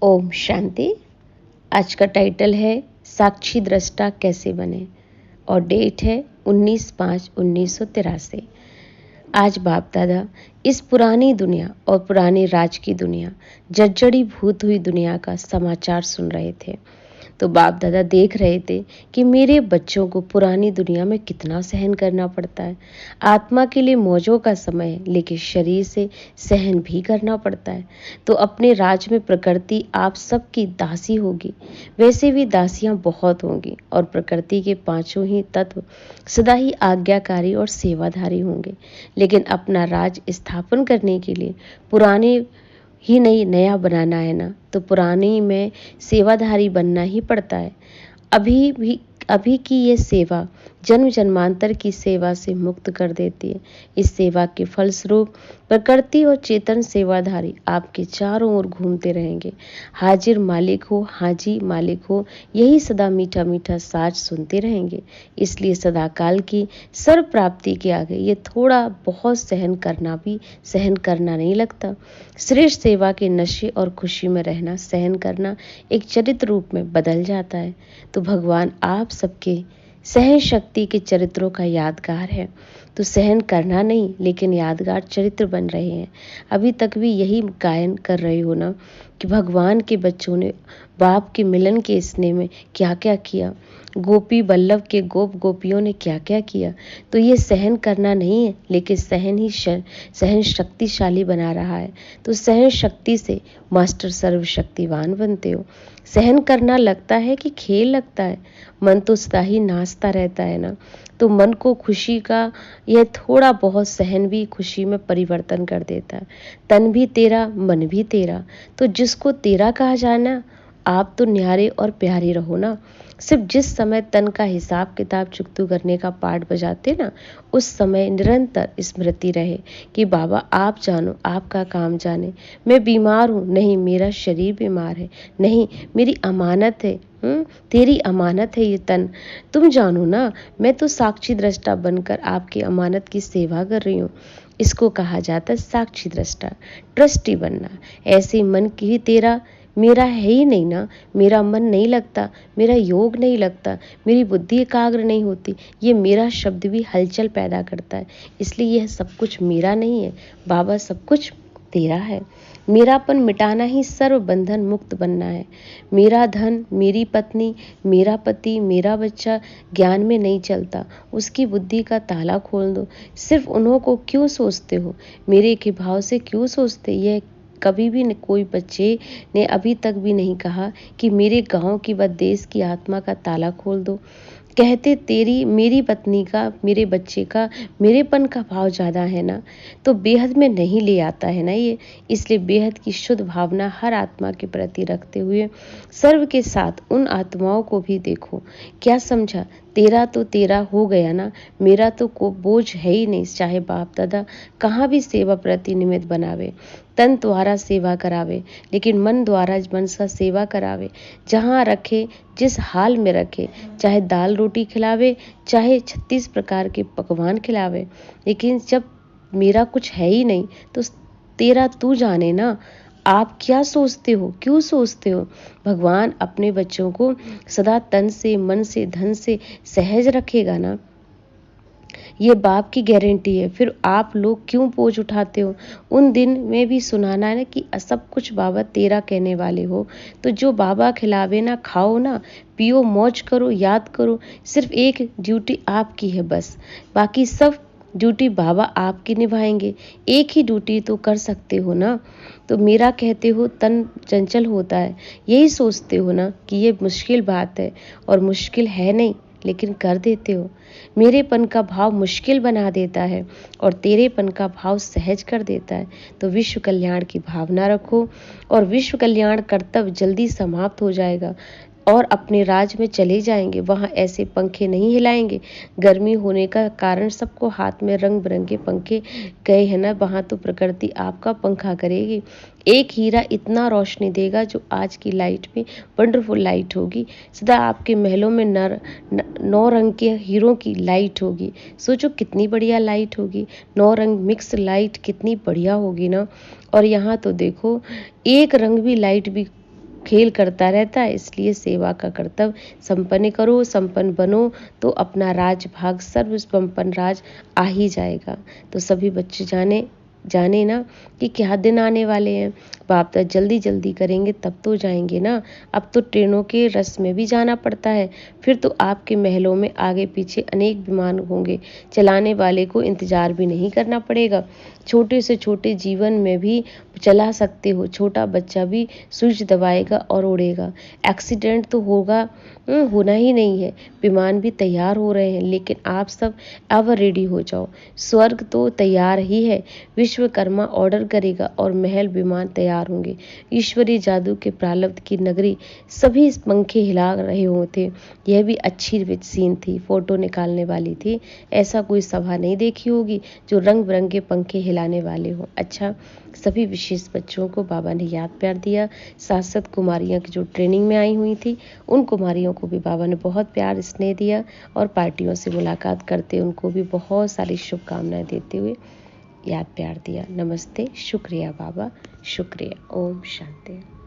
ओम शांति। आज का टाइटल है साक्षी दृष्टा कैसे बने और डेट है 19/5/1983। आज बाप दादा इस पुरानी दुनिया और पुराने राज की दुनिया, जर्जरी भूत हुई दुनिया का समाचार सुन रहे थे। तो बाप दादा देख रहे थे कि मेरे बच्चों को पुरानी दुनिया में कितना सहन करना पड़ता है। आत्मा के लिए मौजों का समय है, लेकिन शरीर से सहन भी करना पड़ता है। तो अपने राज में प्रकृति आप सबकी दासी होगी, वैसे भी दासियां बहुत होंगी और प्रकृति के पांचों ही तत्व सदा ही आज्ञाकारी और सेवाधारी होंगे। लेकिन अपना राज स्थापन करने के लिए पुराने ही नहीं नया बनाना है ना, तो पुरानी में सेवाधारी बनना ही पड़ता है। अभी की ये सेवा जन्म जन्मांतर की सेवा से मुक्त कर देती है। इस सेवा के फलस्वरूप प्रकृति और चेतन सेवाधारी आपके चारों ओर घूमते रहेंगे। हाजिर मालिक हो, हाजी मालिक हो, यही सदा मीठा मीठा साज सुनते रहेंगे। इसलिए सदा काल की सर्व प्राप्ति के आगे ये थोड़ा बहुत सहन करना नहीं लगता। श्रेष्ठ सेवा के नशे और खुशी में रहना, सहन करना एक चरित्र रूप में बदल जाता है। तो भगवान आप सबके सहन शक्ति के चरित्रों का यादगार है। तो सहन करना नहीं, लेकिन यादगार चरित्र बन रहे हैं। अभी तक भी यही गायन कर रहे हो ना कि भगवान के बच्चों ने बाप के मिलन के स्नेह में क्या क्या किया, गोपी बल्लभ के गोपियों ने क्या क्या किया। तो ये सहन करना नहीं है, लेकिन सहन ही सहन शक्तिशाली बना रहा है। तो सहन शक्ति से मास्टर सर्वशक्तिवान बनते हो। सहन करना लगता है कि खेल लगता है, मन तो सदा ही नाचता रहता है ना। तो मन को खुशी का यह थोड़ा बहुत सहन भी खुशी में परिवर्तन कर देता है। तन भी तेरा, मन भी तेरा, तो जिसको तेरा कहा जाना, आप तो न्यारे और प्यारे रहो ना। सिर्फ जिस समय तन का हिसाब किताब चुकतू करने का पाठ बजाते ना, उस समय निरंतर स्मृति रहे कि बाबा आप जानो, आपका काम जाने। मैं बीमार हूँ, नहीं मेरा शरीर बीमार है, नहीं मेरी अमानत है, तेरी अमानत है ये तन, तुम जानो ना। मैं तो साक्षी दृष्टा बनकर आपकी अमानत की सेवा कर रही हूँ। इसको कहा जाता है साक्षी दृष्टा, ट्रस्टी बनना। ऐसे मन की ही तेरा मेरा है ही नहीं ना। मेरा मन नहीं लगता, मेरा योग नहीं लगता, मेरी बुद्धि एकाग्र नहीं होती। ये मेरा शब्द भी हलचल पैदा करता है। इसलिए यह सब कुछ मेरा नहीं है बाबा, सब कुछ तेरा है। मेरापन मिटाना ही सर्व बंधन मुक्त बनना है। मेरा धन, मेरी पत्नी, मेरा पति, मेरा बच्चा ज्ञान में नहीं चलता, उसकी बुद्धि का ताला खोल दो। सिर्फ उन्हों को क्यों सोचते हो, मेरे के भाव से क्यों सोचते। यह कभी भी कोई बच्चे ने अभी तक भी नहीं कहा कि मेरे गांव की व देश की आत्मा का ताला खोल दो। कहते तेरी मेरी पत्नी का, मेरे बच्चे का, मेरेपन का भाव ज़्यादा है ना, तो बेहद में नहीं ले आता है ना ये। इसलिए बेहद की शुद्ध भावना हर आत्मा के प्रति रखते हुए सर्व के साथ उन आत्माओं को भी देखो। क्या समझा, तेरा तो तेरा हो गया ना, मेरा तो को बोझ है ही नहीं। चाहे बाप दादा कहाँ भी सेवा प्रति निमित्त बनावे, तन द्वारा सेवा करावे, लेकिन मन द्वारा मन सा सेवा करावे। जहाँ रखे, जिस हाल में रखे, चाहे दाल रोटी खिलावे, चाहे 36 प्रकार के पकवान खिलावे, लेकिन जब मेरा कुछ है ही नहीं, तो तेरा तू जाने ना। आप क्या सोचते हो, क्यों सोचते हो। भगवान अपने बच्चों को सदा तन से, मन से, धन से सहज रखेगा ना, ये बाप की गारंटी है। फिर आप लोग क्यों बोझ उठाते हो। उन दिन में भी सुनाना है ना कि सब कुछ बाबा तेरा कहने वाले हो। तो जो बाबा खिलावे ना, खाओ ना, पियो, मौज करो, याद करो। सिर्फ एक ड्यूटी आपकी है बस, बाकी सब ड्यूटी बाबा आपकी निभाएंगे। एक ही ड्यूटी तो कर सकते हो ना। तो मेरा कहते हो तन चंचल होता है, यही सोचते हो ना कि ये मुश्किल बात है, और मुश्किल है नहीं, लेकिन कर देते हो। मेरेपन का भाव मुश्किल बना देता है और तेरेपन का भाव सहज कर देता है। तो विश्व कल्याण की भावना रखो, और विश्व कल्याण कर्तव्य जल्दी समाप्त हो जाएगा और अपने राज में चले जाएंगे। वहाँ ऐसे पंखे नहीं हिलाएंगे। गर्मी होने का कारण सबको हाथ में रंग बिरंगे पंखे गए हैं ना, वहाँ तो प्रकृति आपका पंखा करेगी। एक हीरा इतना रोशनी देगा जो आज की लाइट में वंडरफुल लाइट होगी। सदा आपके महलों में 9 रंग के हीरों की लाइट होगी। सोचो कितनी बढ़िया लाइट होगी, 9 रंग मिक्स लाइट कितनी बढ़िया होगी ना। और यहाँ तो देखो एक रंग भी लाइट भी खेल करता रहता है, इसलिए सेवा का कर्तव्य संपन्न करो, संपन्न बनो तो अपना राज भाग सर्व संपन्न राज आ ही जाएगा। तो सभी बच्चे जाने ना कि क्या दिन आने वाले हैं। बाप तो जल्दी जल्दी करेंगे तब तो जाएंगे ना। अब तो ट्रेनों के रस में भी जाना पड़ता है। फिर तो आपके महलों में आगे पीछे अनेक विमान होंगे, चलाने वाले को इंतजार भी नहीं करना पड़ेगा। छोटे से छोटे जीवन में भी चला सकते हो, छोटा बच्चा भी स्विच दबाएगा और उड़ेगा। एक्सीडेंट तो होना ही नहीं है। विमान भी तैयार हो रहे हैं, लेकिन आप सब अब रेडी हो जाओ। स्वर्ग तो तैयार ही है, विश्वकर्मा ऑर्डर करेगा और महल विमान तैयार होंगे। ईश्वरीय जादू के प्रारब्ध की नगरी, सभी पंखे हिला रहे होते। यह भी अच्छी सीन थी, फोटो निकालने वाली थी। ऐसा कोई सभा नहीं देखी होगी जो रंग बिरंगे पंखे हिलाने वाले हो। अच्छा, सभी विशेष बच्चों को बाबा ने याद प्यार दिया। साथ साथ कुमारियाँ की जो ट्रेनिंग में आई हुई थी, उन कुमारियों को भी बाबा ने बहुत प्यार स्नेह दिया और पार्टियों से मुलाकात करते उनको भी बहुत सारी शुभकामनाएं देते हुए याद प्यार दिया। नमस्ते, शुक्रिया बाबा, शुक्रिया। ओम शांति।